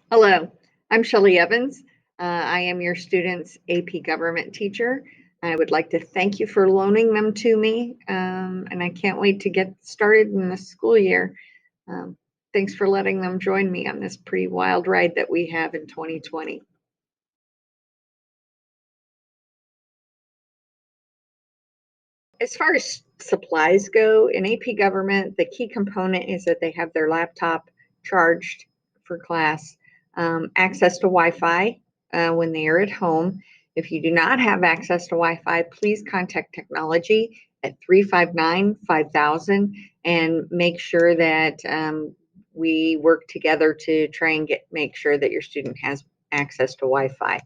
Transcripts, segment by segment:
Hello, I'm Shelley Evans. I am your student's AP Government teacher. I would like to thank you for loaning them to me, and I can't wait to get started in the school year. Um, Thanks for letting them join me on this pretty wild ride that we have in 2020. As far as supplies go, in AP Government, the key component is that they have their laptop charged for class, access to Wi-Fi when they are at home. If you do not have access to Wi-Fi, please contact technology at 359-5000 and make sure that we work together to try and make sure that your student has access to Wi-Fi.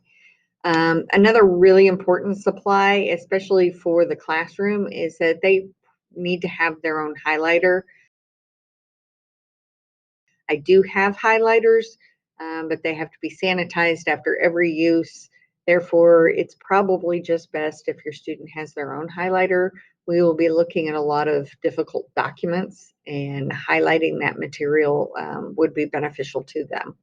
Another really important supply, especially for the classroom, is that they need to have their own highlighter. I do have highlighters, but they have to be sanitized after every use. Therefore, it's probably just best if your student has their own highlighter. We will be looking at a lot of difficult documents, and highlighting that material would be beneficial to them.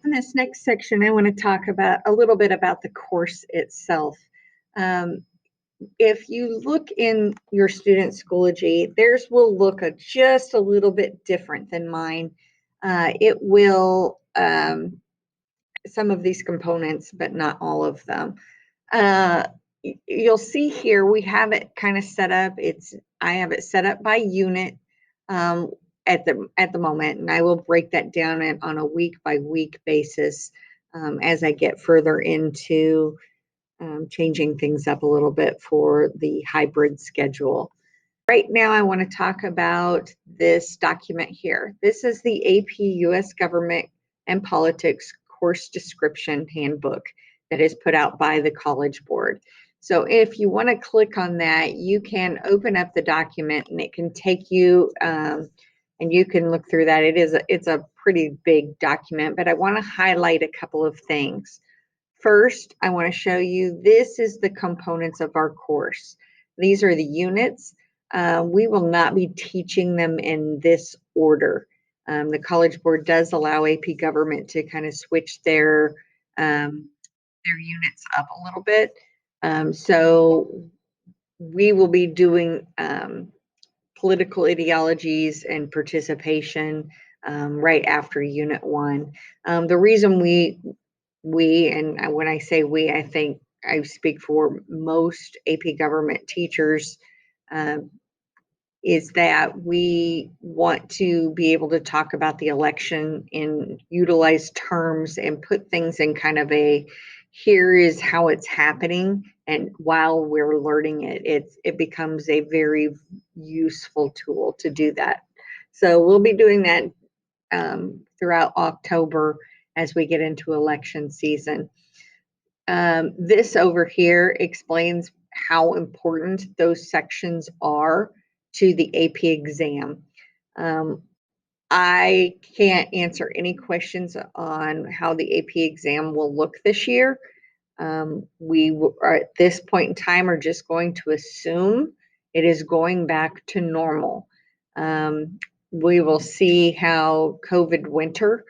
In this next section, I want to talk about a little bit about the course itself. Um, if you look in your student Schoology, theirs will look just a little bit different than mine. It will, some of these components, but not all of them. Uh, you'll see here, we have it kind of set up. I have it set up by unit um, at the moment, and I will break that down on a week by week basis as I get further into changing things up a little bit for the hybrid schedule. Right now, I want to talk about this document here. This is the AP US Government and Politics Course Description Handbook that is put out by the College Board. So if you want to click on that, you can open up the document and it can take you and you can look through that. It's a pretty big document, but I want to highlight a couple of things. First, I want to show you this is the components of our course. These are the units. We will not be teaching them in this order. The College Board does allow AP Government to kind of switch their units up a little bit. So we will be doing political ideologies and participation right after Unit 1. The reason and when I say we, I think I speak for most AP Government teachers, um, is that we want to be able to talk about the election and utilize terms and put things in kind of a here is how it's happening, and while we're learning it becomes a very useful tool to do that. So we'll be doing that throughout October as we get into election season. This over here explains how important those sections are to the AP exam. Um, I can't answer any questions on how the AP exam will look this year. We are at this point in time are just going to assume it is going back to normal. We will see how COVID winter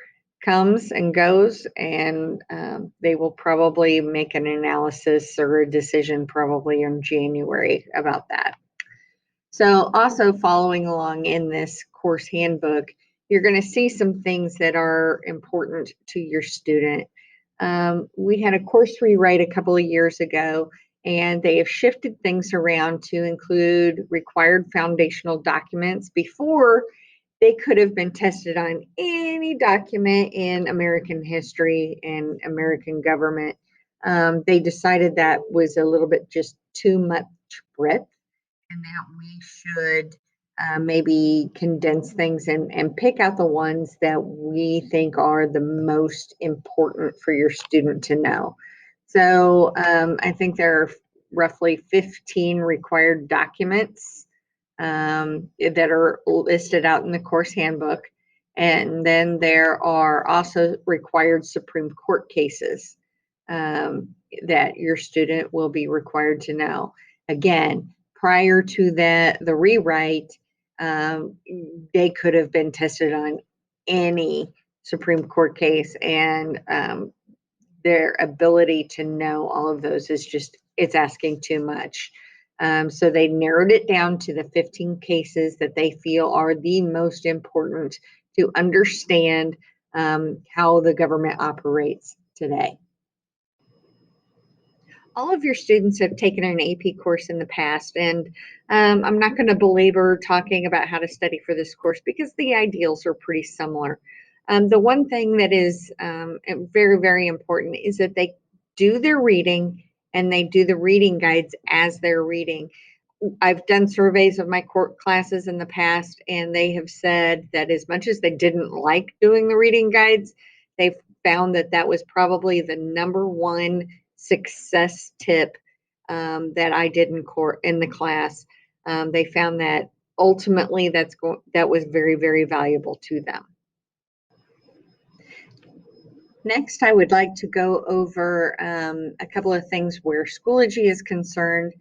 comes and goes, and they will probably make an analysis or a decision probably in January about that. So also following along in this course handbook, you're going to see some things that are important to your student. We had a course rewrite a couple of years ago, and they have shifted things around to include required foundational documents. Before, they could have been tested on any document in American history and American government. They decided that was a little bit just too much breadth, and that we should maybe condense things and pick out the ones that we think are the most important for your student to know. So I think there are roughly 15 required documents that are listed out in the course handbook. And then there are also required Supreme Court cases that your student will be required to know. Again, prior to the rewrite, they could have been tested on any Supreme Court case, and their ability to know all of those is just, it's asking too much. So they narrowed it down to the 15 cases that they feel are the most important to understand how the government operates today. All of your students have taken an AP course in the past, and I'm not going to belabor talking about how to study for this course because the ideals are pretty similar. The one thing that is very, very important is that they do their reading and they do the reading guides as they're reading. I've done surveys of my court classes in the past, and they have said that as much as they didn't like doing the reading guides, they've found that that was probably the number one success tip that I did in the class. They found that ultimately that was very, very valuable to them. Next, I would like to go over a couple of things where Schoology is concerned.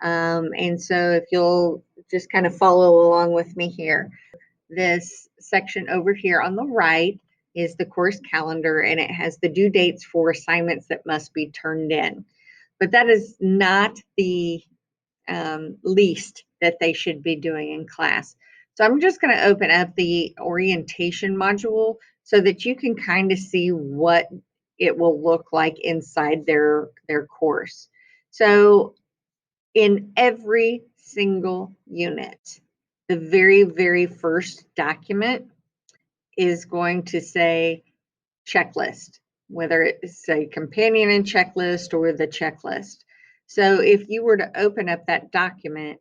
And so if you'll just kind of follow along with me here. This section over here on the right is the course calendar, and it has the due dates for assignments that must be turned in. But that is not the least that they should be doing in class. So I'm just going to open up the orientation module so that you can kind of see what it will look like inside their course. So in every single unit, the very, very first document is going to say checklist, whether it's a companion and checklist or the checklist. So if you were to open up that document,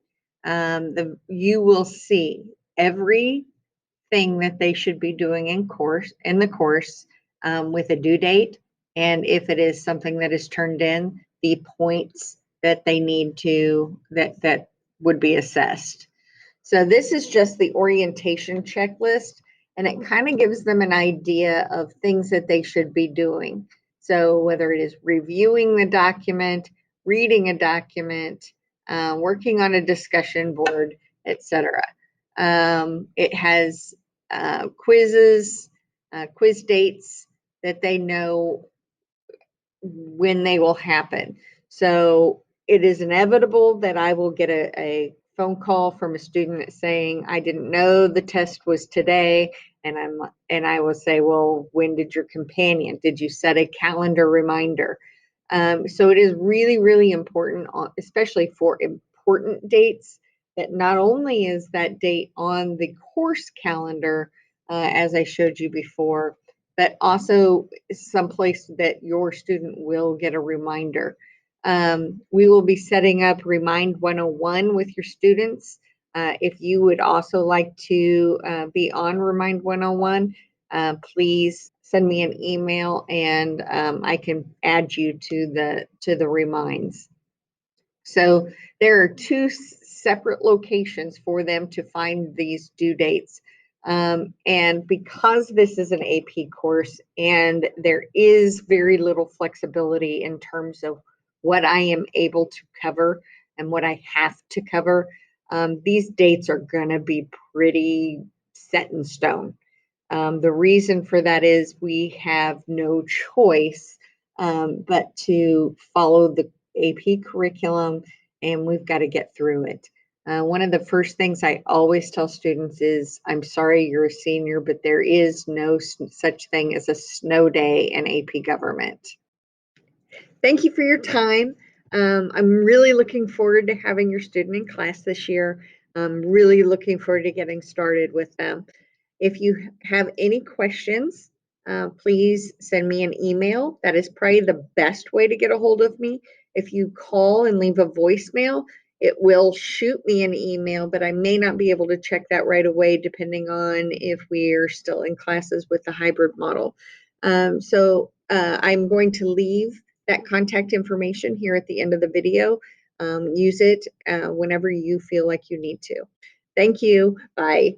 you will see everything that they should be doing in the course with a due date, and if it is something that is turned in, the points that they need to that would be assessed. So this is just the orientation checklist, and it kind of gives them an idea of things that they should be doing. So whether it is reviewing the document, reading a document, working on a discussion board, etc. It has quizzes, quiz dates that they know when they will happen. So it is inevitable that I will get a phone call from a student saying, I didn't know the test was today. And I will say, well, when did your companion? Did you set a calendar reminder? So it is really, really important, especially for important dates, that not only is that date on the course calendar, as I showed you before, but also someplace that your student will get a reminder. We will be setting up Remind 101 with your students. If you would also like to be on Remind 101, please send me an email, and I can add you to the reminds. So there are two separate locations for them to find these due dates. And because this is an AP course and there is very little flexibility in terms of what I am able to cover and what I have to cover, these dates are going to be pretty set in stone. The reason for that is we have no choice but to follow the AP curriculum, and we've got to get through it. One of the first things I always tell students is, I'm sorry you're a senior, but there is no such thing as a snow day in AP government. Thank you for your time. I'm really looking forward to having your student in class this year. I'm really looking forward to getting started with them. If you have any questions, please send me an email. That is probably the best way to get a hold of me. If you call and leave a voicemail, it will shoot me an email, but I may not be able to check that right away depending on if we're still in classes with the hybrid model. So I'm going to leave that contact information here at the end of the video. Use it whenever you feel like you need to. Thank you. Bye.